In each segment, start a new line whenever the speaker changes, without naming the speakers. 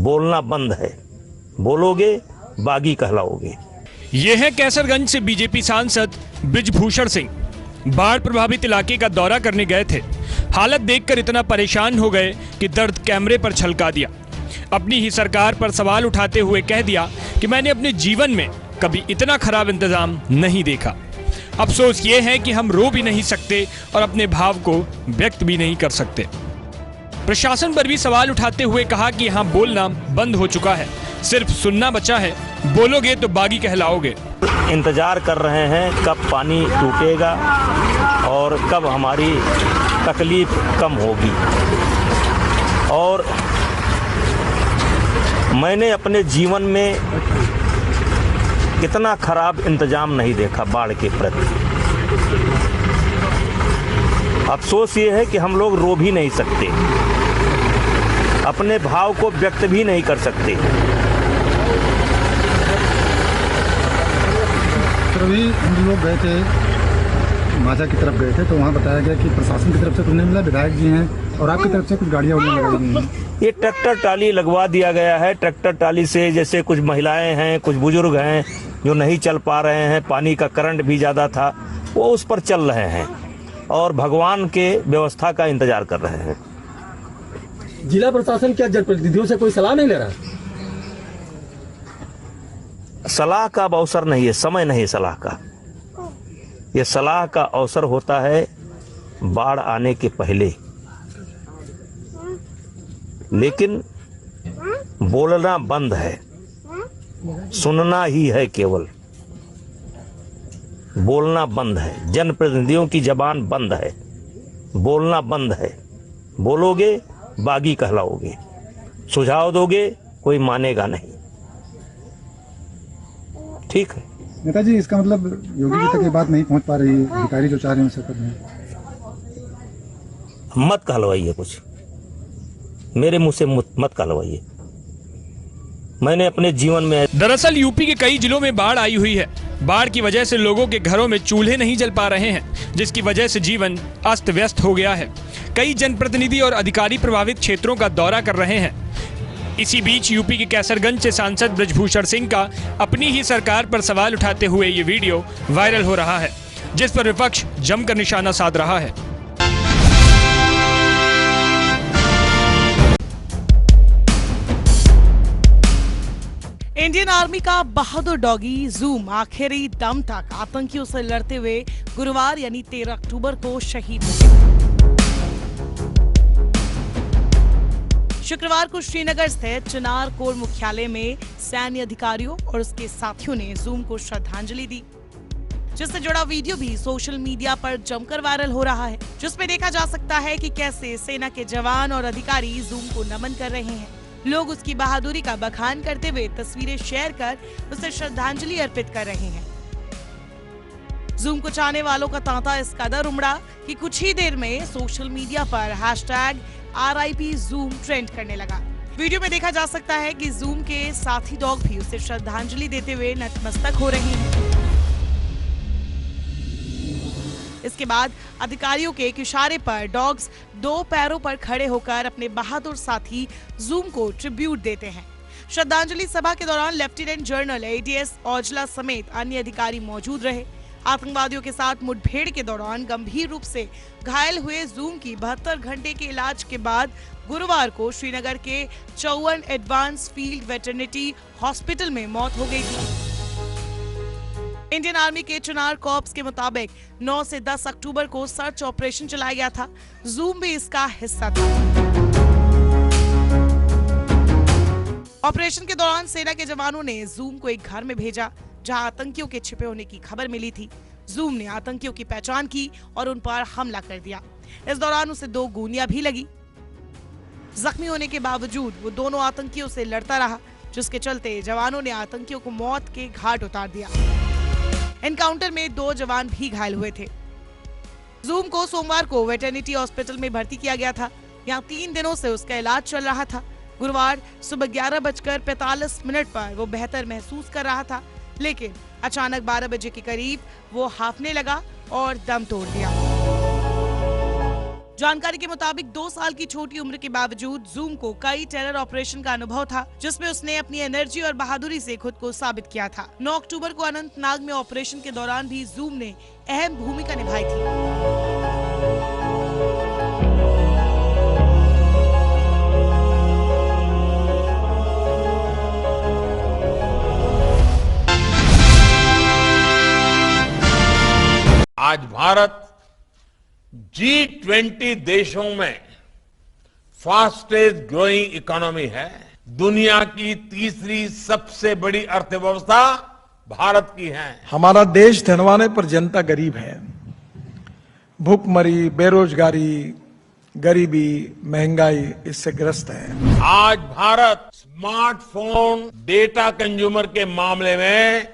बोलना बंद है, बोलोगे बागी कहलाओगे।
ये है कैसरगंज से बीजेपी सांसद बृजभूषण सिंह। बाढ़ प्रभावित इलाके का दौरा करने गए थे। हालत देखकर इतना परेशान हो गए कि दर्द कैमरे पर छलका दिया। अपनी ही सरकार पर सवाल उठाते हुए कह दिया कि मैंने अपने जीवन में कभी इतना खराब इंतजाम नहीं देखा। अफसोस ये है कि हम रो भी नहीं सकते और अपने भाव को व्यक्त भी नहीं कर सकते। प्रशासन पर भी सवाल उठाते हुए कहा कि यहाँ बोलना बंद हो चुका है, सिर्फ सुनना बचा है, बोलोगे तो बागी कहलाओगे।
इंतजार कर रहे हैं कब पानी टूटेगा और कब हमारी तकलीफ कम होगी। और मैंने अपने जीवन में इतना खराब इंतजाम नहीं देखा बाढ़ के प्रति। अफसोस ये है कि हम लोग रो भी नहीं सकते, अपने भाव को व्यक्त भी नहीं कर सकते।
अभी हम लोग गए थे माझा की तरफ गए थे, तो वहाँ बताया गया कि प्रशासन की तरफ से कुछ नहीं मिला, विधायक जी हैं और आपकी तरफ से कुछ गाड़ियाँ लगाई गई हैं।
ये ट्रैक्टर ट्राली लगवा दिया गया है। ट्रैक्टर ट्राली से जैसे कुछ महिलाएं हैं, कुछ बुजुर्ग हैं जो नहीं चल पा रहे हैं, पानी का करंट भी ज़्यादा था, वो उस पर चल रहे हैं और भगवान के व्यवस्था का इंतजार कर रहे हैं।
जिला प्रशासन क्या जनप्रतिनिधियों से कोई सलाह नहीं ले रहा?
सलाह का अब अवसर नहीं है, समय नहीं है सलाह का। यह सलाह का अवसर होता है बाढ़ आने के पहले। लेकिन बोलना बंद है, सुनना ही है केवल। बोलना बंद है, जनप्रतिनिधियों की जबान बंद है, बोलना बंद है। बोलोगे बागी कहलाओगे, सुझाव दोगे कोई मानेगा नहीं। ठीक है
नेताजी, इसका मतलब योगी जी तक ये बात नहीं पहुंच पा रही है, अधिकारी जो चाह रहे हैं उसे कर रहे हैं।
मत कहलवाइए कुछ, मेरे मुंह से मत कहलवाइए। मैंने अपने जीवन में
दरअसल यूपी के कई जिलों में बाढ़ आई हुई है। बाढ़ की वजह से लोगों के घरों में चूल्हे नहीं जल पा रहे हैं, जिसकी वजह से जीवन अस्त व्यस्त हो गया है। कई जनप्रतिनिधि और अधिकारी प्रभावित क्षेत्रों का दौरा कर रहे हैं। इसी बीच यूपी के कैसरगंज से सांसद बृजभूषण सिंह का अपनी ही सरकार पर सवाल उठाते हुए ये वीडियो वायरल हो रहा है, जिस पर विपक्ष जमकर निशाना साध रहा है।
इंडियन आर्मी का बहादुर डॉगी जूम आखिरी दम तक आतंकियों से लड़ते हुए गुरुवार यानी 13 अक्टूबर को शहीद हो गया। शुक्रवार को श्रीनगर स्थित चिनार कोर मुख्यालय में सैन्य अधिकारियों और उसके साथियों ने जूम को श्रद्धांजलि दी, जिससे जुड़ा वीडियो भी सोशल मीडिया पर जमकर वायरल हो रहा है, जिसमें देखा जा सकता है कि कैसे सेना के जवान और अधिकारी जूम को नमन कर रहे हैं। लोग उसकी बहादुरी का बखान करते हुए तस्वीरें शेयर कर उसे श्रद्धांजलि अर्पित कर रहे हैं। जूम को चाहने वालों का तांता इस कदर उमड़ा कि कुछ ही देर में सोशल मीडिया पर #RIP Zoom ट्रेंड करने लगा। वीडियो में देखा जा सकता है कि जूम के साथी डॉग भी उसे श्रद्धांजलि देते हुए नतमस्तक हो रहे हैं। इसके बाद अधिकारियों के एक इशारे पर डॉग्स 2 पैरों पर खड़े होकर अपने बहादुर साथी जूम को ट्रिब्यूट देते हैं। श्रद्धांजलि सभा के दौरान लेफ्टिनेंट जनरल ADS औजला समेत अन्य अधिकारी मौजूद रहे। आतंकवादियों के साथ मुठभेड़ के दौरान गंभीर रूप से घायल हुए जूम की 72 घंटे के इलाज के बाद गुरुवार को श्रीनगर के 54 एडवांस फील्ड वेटरनिटी हॉस्पिटल में मौत हो गई थी। इंडियन आर्मी के चिनार कॉर्प्स के मुताबिक 9 से 10 अक्टूबर को सर्च ऑपरेशन चलाया गया था। जूम भी इसका हिस्सा था। ऑपरेशन के दौरान सेना के जवानों ने जूम को एक घर में भेजा, जहां आतंकियों के छिपे होने की खबर मिली थी। जूम ने आतंकियों की पहचान की और उन पर हमला कर दिया। इस दौरान उसे 2 गोलियां भी लगी। जख्मी होने के बावजूद वो दोनों आतंकियों से लड़ता रहा, जिसके चलते जवानों ने आतंकियों को मौत के घाट उतार दिया। एनकाउंटर में 2 जवान भी घायल हुए थे। जूम को सोमवार को वेटरनिटी हॉस्पिटल में भर्ती किया गया था। यहाँ 3 दिनों से उसका इलाज चल रहा था। गुरुवार सुबह 11:45 पर वो बेहतर महसूस कर रहा था, लेकिन अचानक 12 बजे के करीब वो हांफने लगा और दम तोड़ दिया। जानकारी के मुताबिक 2 साल की छोटी उम्र के बावजूद जूम को कई टेरर ऑपरेशन का अनुभव था, जिसमें उसने अपनी एनर्जी और बहादुरी से खुद को साबित किया था। 9 अक्टूबर को अनंतनाग में ऑपरेशन के दौरान भी जूम ने अहम भूमिका निभाई थी।
आज भारत G20 देशों में फास्टेस्ट ग्रोइंग इकोनॉमी है। दुनिया की तीसरी सबसे बड़ी अर्थव्यवस्था भारत की है।
हमारा देश धनवान है पर जनता गरीब है। भूखमरी, बेरोजगारी, गरीबी, महंगाई इससे ग्रस्त है।
आज भारत स्मार्टफोन डेटा कंज्यूमर के मामले में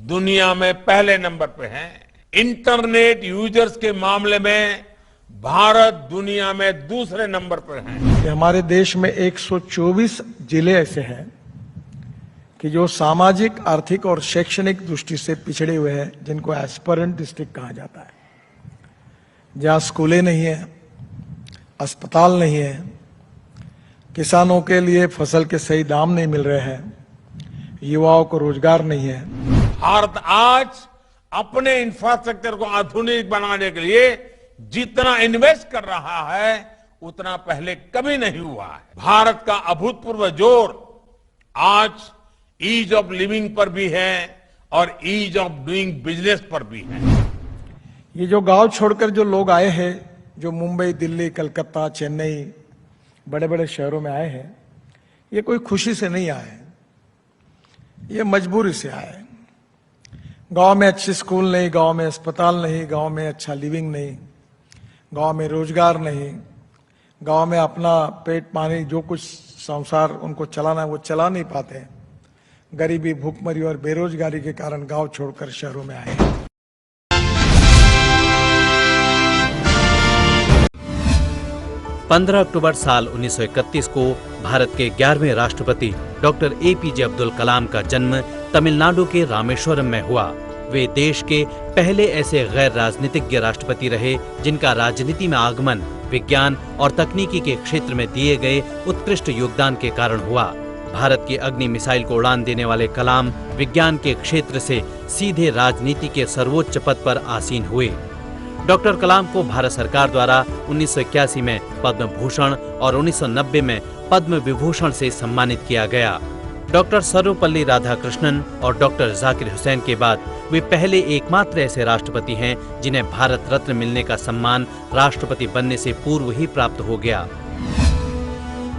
दुनिया में पहले नंबर पे है। इंटरनेट यूजर्स के मामले में भारत दुनिया में दूसरे नंबर पर है।
हमारे देश में 124 जिले ऐसे हैं कि जो सामाजिक, आर्थिक और शैक्षणिक दृष्टि से पिछड़े हुए हैं, जिनको एस्पिरेंट डिस्ट्रिक्ट कहा जाता है, जहां स्कूलें नहीं है, अस्पताल नहीं है, किसानों के लिए फसल के सही दाम नहीं मिल रहे हैं, युवाओं को रोजगार नहीं है।
भारत आज अपने इंफ्रास्ट्रक्चर को आधुनिक बनाने के लिए जितना इन्वेस्ट कर रहा है उतना पहले कभी नहीं हुआ है। भारत का अभूतपूर्व जोर आज ईज ऑफ लिविंग पर भी है और ईज ऑफ डूइंग बिजनेस पर भी है।
ये जो गांव छोड़कर जो लोग आए हैं, जो मुंबई, दिल्ली, कलकत्ता, चेन्नई, बड़े बड़े शहरों में आए हैं, ये कोई खुशी से नहीं आए, ये मजबूरी से आए। गांव में अच्छी स्कूल नहीं, गांव में अस्पताल नहीं, गांव में अच्छा लिविंग नहीं, गांव में रोजगार नहीं, गांव में अपना पेट पानी जो कुछ संसार उनको चलाना है वो चला नहीं पाते। गरीबी, भूखमरी और बेरोजगारी के कारण गांव छोड़कर शहरों में आए।
15 अक्टूबर साल 1931 को भारत के 11वें राष्ट्रपति डॉक्टर एपीजे अब्दुल कलाम का जन्म तमिलनाडु के रामेश्वरम में हुआ। वे देश के पहले ऐसे गैर राजनीतिज्ञ राष्ट्रपति रहे जिनका राजनीति में आगमन विज्ञान और तकनीकी के क्षेत्र में दिए गए उत्कृष्ट योगदान के कारण हुआ। भारत की अग्नि मिसाइल को उड़ान देने वाले कलाम विज्ञान के क्षेत्र से सीधे राजनीति के सर्वोच्च पद पर आसीन हुए। डॉक्टर कलाम को भारत सरकार द्वारा 1981 में पद्म भूषण और 1990 में पद्म विभूषण से सम्मानित किया गया। डॉक्टर सर्वपल्ली राधाकृष्णन और डॉक्टर जाकिर हुसैन के बाद वे पहले एकमात्र ऐसे राष्ट्रपति हैं जिन्हें भारत रत्न मिलने का सम्मान राष्ट्रपति बनने से पूर्व ही प्राप्त हो गया।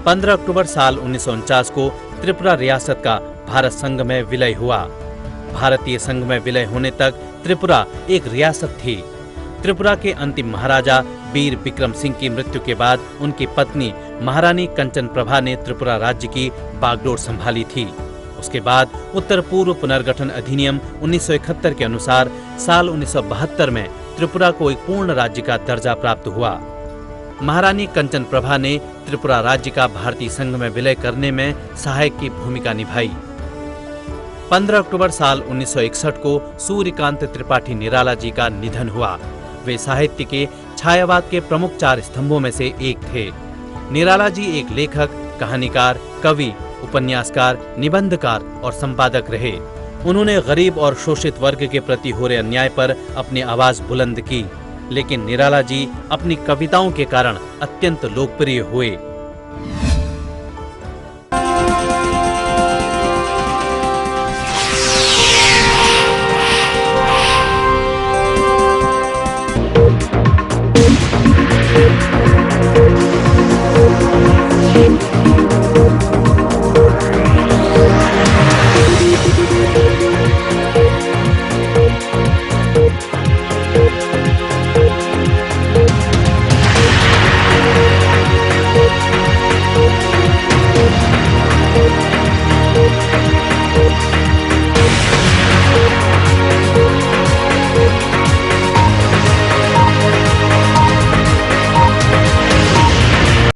15 अक्टूबर साल 1949 को त्रिपुरा रियासत का भारत संघ में विलय हुआ। भारतीय संघ में विलय होने तक त्रिपुरा एक रियासत थी। त्रिपुरा के अंतिम महाराजा वीर विक्रम सिंह की मृत्यु के बाद उनकी पत्नी महारानी कंचन प्रभा ने त्रिपुरा राज्य की बागडोर संभाली थी। उसके बाद उत्तर पूर्व पुनर्गठन अधिनियम 1971 के अनुसार साल 1972 में त्रिपुरा को एक पूर्ण राज्य का दर्जा प्राप्त हुआ। महारानी कंचन प्रभा ने त्रिपुरा राज्य का भारतीय संघ में विलय करने में सहायक की भूमिका निभाई। 15 अक्टूबर साल 1961 को सूर्यकांत त्रिपाठी निराला जी का निधन हुआ। वे साहित्य के छायावाद के प्रमुख 4 स्तंभों में से एक थे। निराला जी एक लेखक, कहानीकार, कवि, उपन्यासकार, निबंधकार और संपादक रहे। उन्होंने गरीब और शोषित वर्ग के प्रति हो रहे अन्याय पर अपनी आवाज बुलंद की, लेकिन निराला जी अपनी कविताओं के कारण अत्यंत लोकप्रिय हुए।